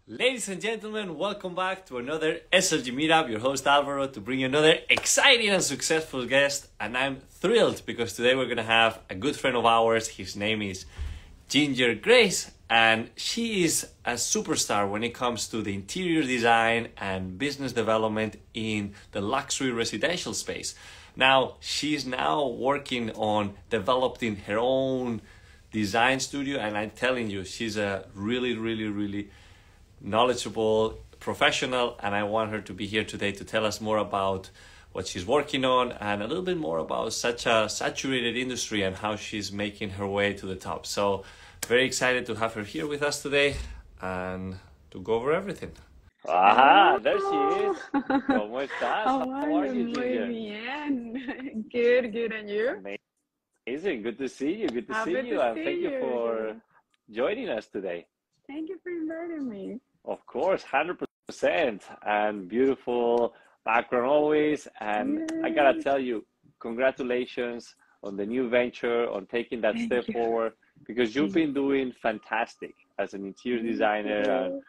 Ladies and gentlemen, welcome back to another SLG Meetup. Your host Alvaro to bring you another exciting and successful guest. And I'm thrilled because today we're going to have a good friend of ours. His name is Ginger Grace, and she is a superstar when it comes to the interior design and business development in the luxury residential space. Now, she's now working on developing her own design studio, and I'm telling you, she's a really knowledgeable professional, and I want her to be here today to tell us more about what she's working on and a little bit more about such a saturated industry and how she's making her way to the top. So very excited to have her here with us today and to go over everything. Aha, there she is. ¿Cómo estás? How How are you, Muy Ginger? bien. Good, and you? Amazing. Good to see you. Good to Happy see to you. And see thank you you. for joining us today. Thank you for inviting me. Of course, 100%. And beautiful background always. And I gotta tell you, congratulations on the new venture, on taking that Thank step you. forward, because you've been doing fantastic as an interior designer and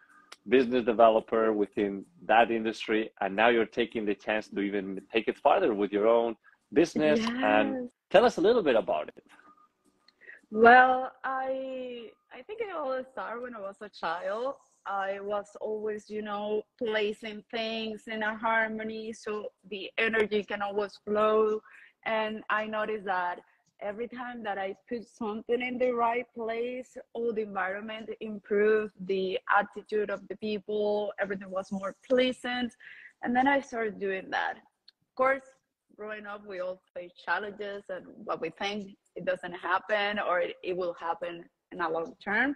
business developer within that industry. And now you're taking the chance to even take it farther with your own business. And Yes. tell us a little bit about it. Well, I think it all started when I was a child. I was always, placing things in a harmony so the energy can always flow. And I noticed that every time that I put something in the right place, all the environment improved, the attitude of the people, everything was more pleasant. And then I started doing that. Of course, growing up, we all face challenges and what we think it doesn't happen or it will happen in a long term.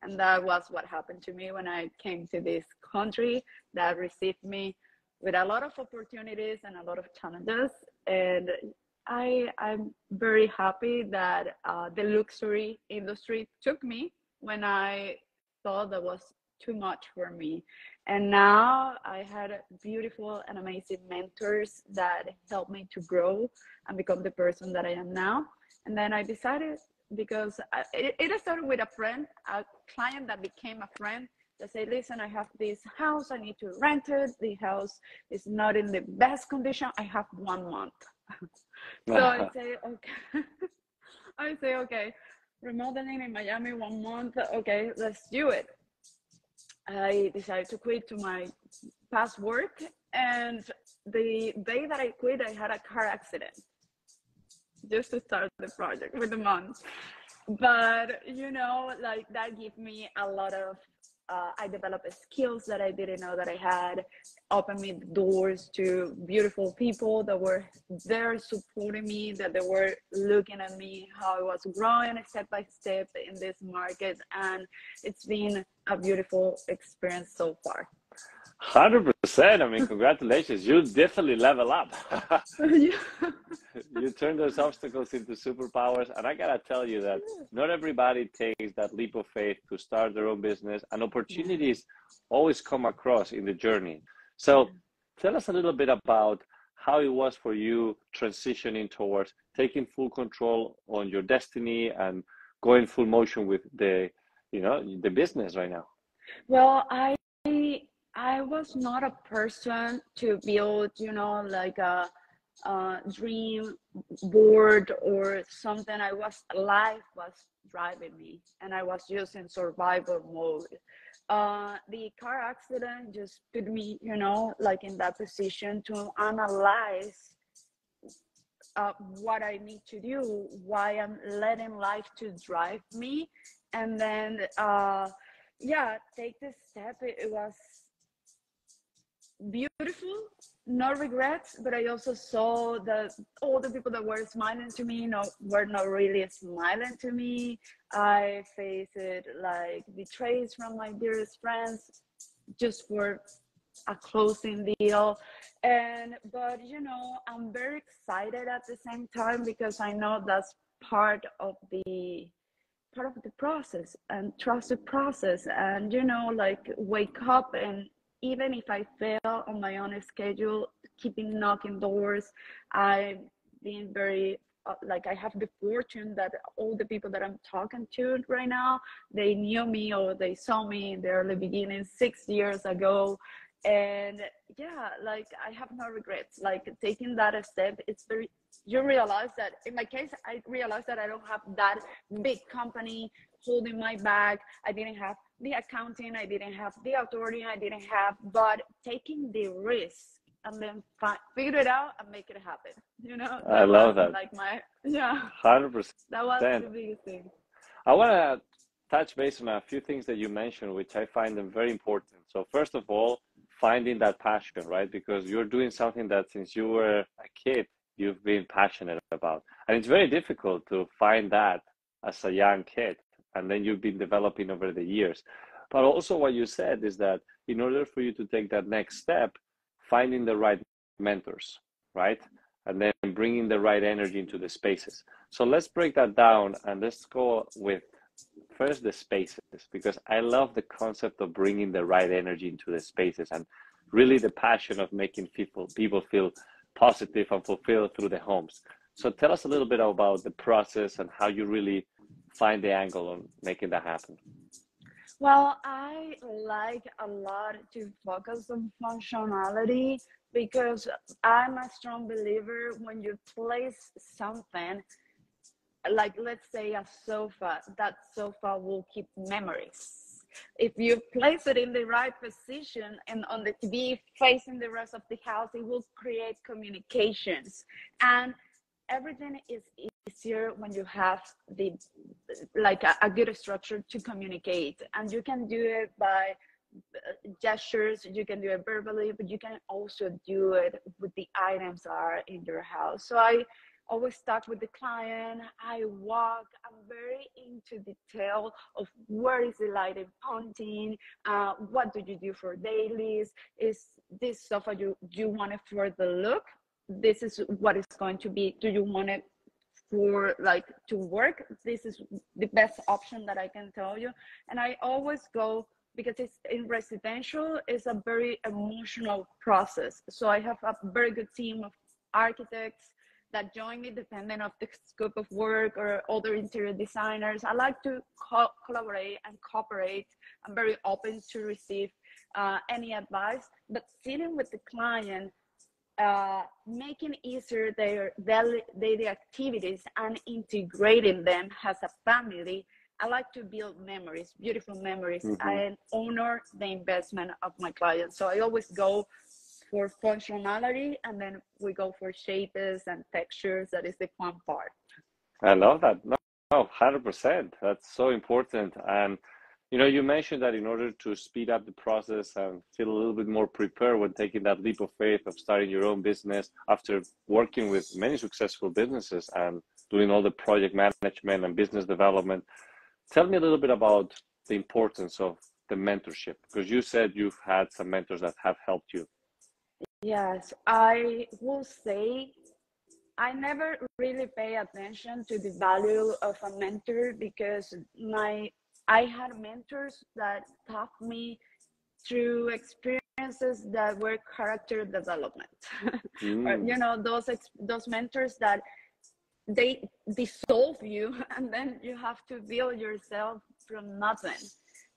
And that was what happened to me when I came to this country that received me with a lot of opportunities and a lot of challenges. And I'm very happy that the luxury industry took me when I thought that was too much for me. And now I had beautiful and amazing mentors that helped me to grow and become the person that I am now. And then I decided, because it started with a friend, a client that became a friend, that said, listen, I have this house, I need to rent it. The house is not in the best condition. I have 1 month. So I say, okay, remodeling in Miami 1 month. Okay, let's do it. I decided to quit to my past work. And the day that I quit, I had a car accident just to start the project with a month. But, like that gave me a lot of, I developed skills that I didn't know that I had, opened me the doors to beautiful people that were there supporting me, that they were looking at me, how I was growing step by step in this market. And it's been a beautiful experience so far. 100%. I mean, congratulations. You definitely level up. You turn those obstacles into superpowers. And I got to tell you that not everybody takes that leap of faith to start their own business, and opportunities always come across in the journey. So tell us a little bit about how it was for you transitioning towards taking full control on your destiny and going full motion with the business right now. Well, I was not a person to build, like a dream board or something. Life was driving me, and I was just in survival mode. The car accident just put me, like in that position to analyze what I need to do, why I'm letting life to drive me, and then take this step. It was beautiful, no regrets, but I also saw that all the people that were smiling to me, were not really smiling to me. I faced it like betrays from my dearest friends just for a closing deal. But I'm very excited at the same time, because I know that's part of the process, and trust the process, and like wake up, and even if I fail on my own schedule, keeping knocking doors. I've been very like I have the fortune that all the people that I'm talking to right now, they knew me or they saw me in the early beginning 6 years ago. And yeah, like I have no regrets. Like taking that a step, it's very, you realize that in my case, I realized that I don't have that big company holding my back. I didn't have the accounting, I didn't have the authority, I didn't have, but taking the risk and then figure it out and make it happen. You know, I that was love that. like my, yeah, 100%. that was the biggest thing. I want to touch base on a few things that you mentioned, which I find them very important. So first of all, finding that passion, right? Because you're doing something that since you were a kid, you've been passionate about. And it's very difficult to find that as a young kid. And then you've been developing over the years. But also what you said is that in order for you to take that next step, finding the right mentors, right? And then bringing the right energy into the spaces. So let's break that down and let's go with first the spaces, because I love the concept of bringing the right energy into the spaces and really the passion of making people feel positive and fulfilled through the homes. So tell us a little bit about the process and how you really find the angle on making that happen. Well, I like a lot to focus on functionality because I'm a strong believer when you place something, like let's say a sofa, that sofa will keep memories. If you place it in the right position and on the TV facing the rest of the house, it will create communications. And everything is easier when you have the like a good structure to communicate, and you can do it by gestures, you can do it verbally, but you can also do it with the items that are in your house. So I always start with the client. I walk, I'm very into detail of where is the lighting pointing, what do you do for dailies, is this sofa you want it for the look, this is what it's going to be, do you want it for like to work, this is the best option that I can tell you. And I always go, because it's in residential, it's a very emotional process, so I have a very good team of architects that join me depending of the scope of work, or other interior designers. I like to collaborate and cooperate. I'm very open to receive any advice, but sitting with the client, making easier their daily activities and integrating them as a family. I like to build memories, beautiful memories, and honor the investment of my clients. So I always go for functionality, and then we go for shapes and textures. That is the fun part. I love that. No, 100%. That's so important. And you mentioned that in order to speed up the process and feel a little bit more prepared when taking that leap of faith of starting your own business after working with many successful businesses and doing all the project management and business development. Tell me a little bit about the importance of the mentorship, because you said you've had some mentors that have helped you. Yes, I will say I never really pay attention to the value of a mentor, because I had mentors that taught me through experiences that were character development. Or, those mentors that they dissolve you and then you have to build yourself from nothing.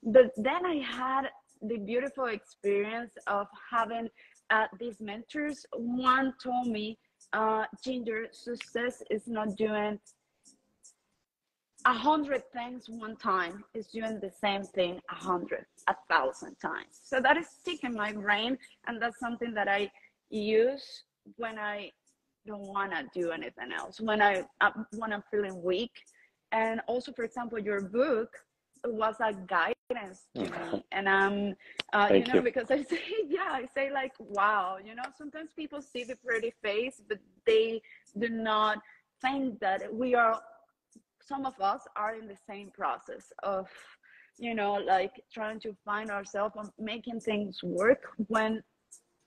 But then I had the beautiful experience of having these mentors. One told me, Ginger, success is not doing 100 things one time, is doing the same thing 1,000 times. So that is stick in my brain, and that's something that I use when I don't want to do anything else, when I'm feeling weak. And also, for example, your book was a guidance to me, and because I say like, wow, sometimes people see the pretty face, but they do not think that some of us are in the same process of like trying to find ourselves and making things work when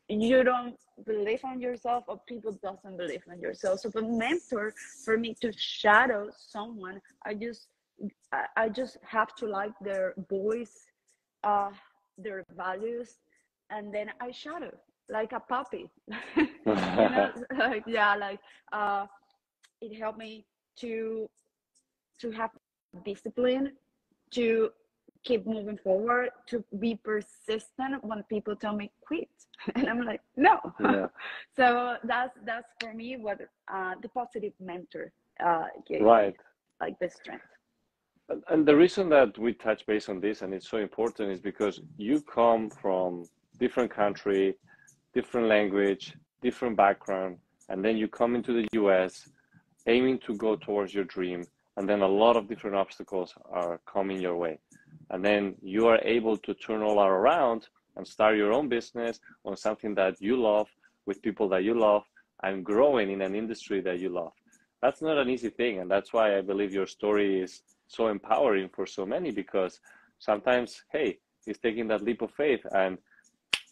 you don't believe in yourself, or people doesn't believe in yourself. So the mentor, for me to shadow someone, I just have to like their voice, their values, and then I shadow like a puppy. Like it helped me to have discipline, to keep moving forward, to be persistent when people tell me quit, and I'm like, no. Yeah. So that's for me what the positive mentor gave Right. me, like the strength. And the reason that we touch base on this and it's so important is because you come from different country, different language, different background, and then you come into the US aiming to go towards your dream, and then a lot of different obstacles are coming your way. And then you are able to turn all that around and start your own business on something that you love with people that you love and growing in an industry that you love. That's not an easy thing. And that's why I believe your story is so empowering for so many, because sometimes, hey, it's taking that leap of faith and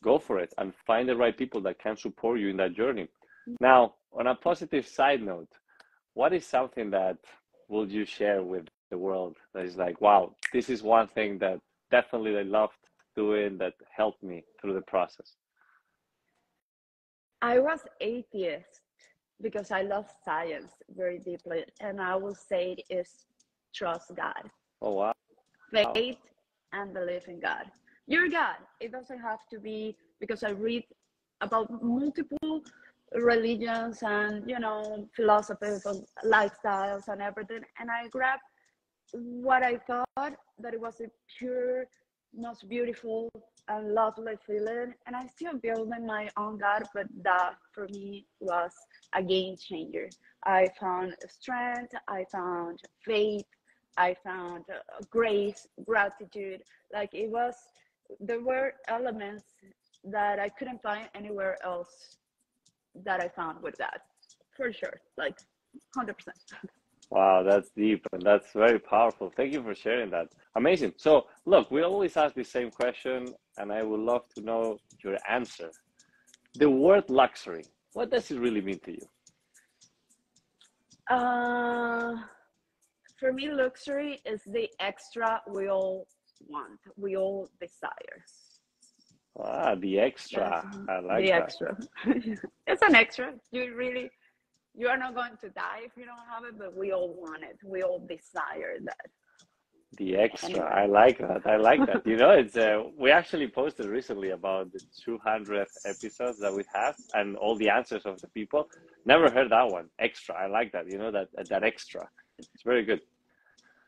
go for it and find the right people that can support you in that journey. Now, on a positive side note, what is something that will you share with the world that is like, wow, this is one thing that definitely I loved doing that helped me through the process? I was atheist because I love science very deeply, and I will say it is trust God. Oh, wow. Faith and believe in God. Your God. It doesn't have to be, because I read about multiple religions and, you know, philosophies of lifestyles and everything, and I grabbed what I thought that it was a pure, most beautiful and lovely feeling, and I still building my own God, but that for me was a game changer. I found strength, I found faith, I found grace, gratitude. Like it was, there were elements that I couldn't find anywhere else that I found with that, for sure, like 100%. Wow, that's deep and that's very powerful. Thank you for sharing that. Amazing. So, look, we always ask the same question, and I would love to know your answer. The word luxury, what does it really mean to you? For me, luxury is the extra we all want, we all desire. Ah, the extra. I like The that. extra. It's an extra. You are not going to die if you don't have it, but we all want it. We all desire that. The extra. Anyway. I like that. I like that. You know, it's we actually posted recently about the 200th episodes that we have and all the answers of the people. Never heard that one. Extra. I like that. You know, that extra. It's very good.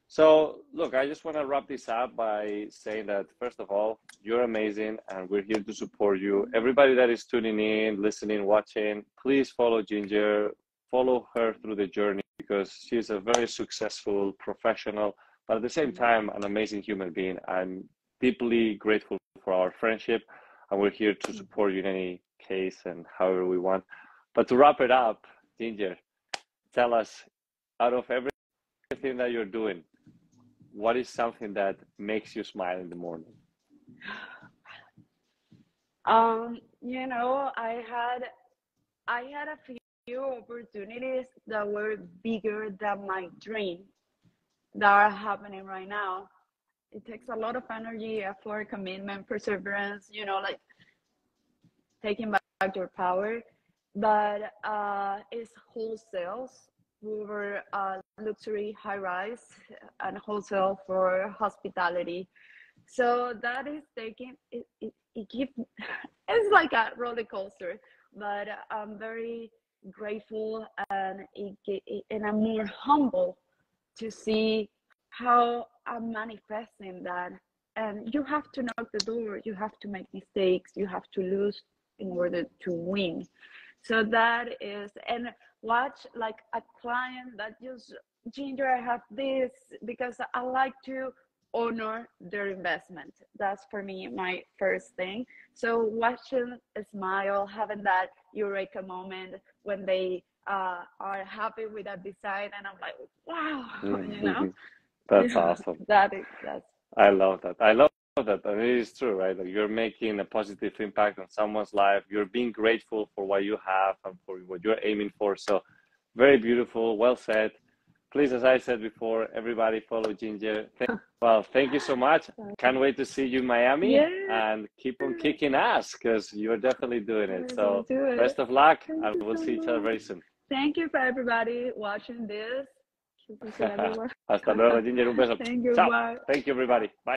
So, look, I just want to wrap this up by saying that, first of all, you're amazing and we're here to support you. Everybody that is tuning in, listening, watching, please follow Ginger, follow her through the journey, because she's a very successful professional, but at the same time, an amazing human being. I'm deeply grateful for our friendship, and we're here to support you in any case and however we want. But to wrap it up, Ginger, tell us, out of everything that you're doing, what is something that makes you smile in the morning? You know, I had a few opportunities that were bigger than my dream that are happening right now. It takes a lot of energy, effort, commitment, perseverance, you know, like taking back your power. But it's wholesales. We were luxury high rise and wholesale for hospitality. So that is taking it gives it's like a roller coaster, but I'm very grateful, and and I'm more humble to see how I'm manifesting that. And you have to knock the door, you have to make mistakes, you have to lose in order to win. So that is, and watch like a client that just, Ginger, I have this, because I like to honor their investment. That's for me my first thing. So watching a smile, having that eureka moment when they are happy with that design, and I'm like, wow, you know. That's awesome. That's I love that. I love that. And it is true, right? Like you're making a positive impact on someone's life. You're being grateful for what you have and for what you're aiming for. So very beautiful. Well said. Please, as I said before, everybody follow Ginger. Well, thank you so much. Can't wait to see you in Miami, and keep on kicking ass, because you're definitely doing it. So best of luck, and we'll see each other very soon. Thank you for everybody watching this. Hasta luego, Ginger. Un beso. Thank you. Ciao. Bye. Thank you, everybody. Bye.